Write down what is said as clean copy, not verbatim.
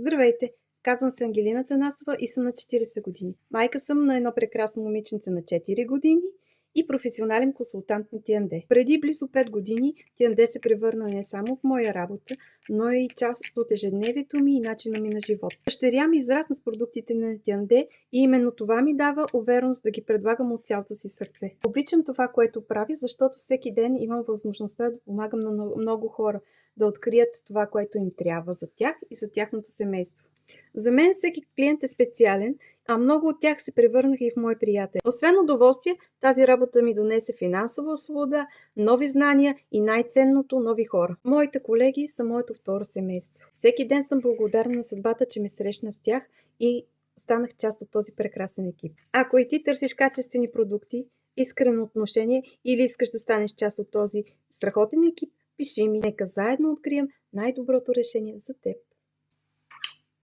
Здравейте! Казвам се Ангелина Танасова и съм на 40 години. Майка съм на едно прекрасно момиченце на 4 години и професионален консултант на Тианде. Преди близо 5 години Тианде се превърна не само в моя работа, но и част от ежедневието ми и начина ми на живот. Дъщеря ми израсна с продуктите на Тианде и именно това ми дава увереност да ги предлагам от цялото си сърце. Обичам това, което правя, защото всеки ден имам възможността да помагам на много хора да открият това, което им трябва за тях и за тяхното семейство. За мен всеки клиент е специален, а много от тях се превърнаха и в мои приятели. Освен удоволствие, тази работа ми донесе финансова свобода, нови знания и най-ценното – нови хора. Моите колеги са моето второ семейство. Всеки ден съм благодарна на съдбата, че ме срещна с тях и станах част от този прекрасен екип. Ако и ти търсиш качествени продукти, искрено отношение или искаш да станеш част от този страхотен екип, пиши ми. Нека заедно открием най-доброто решение за теб.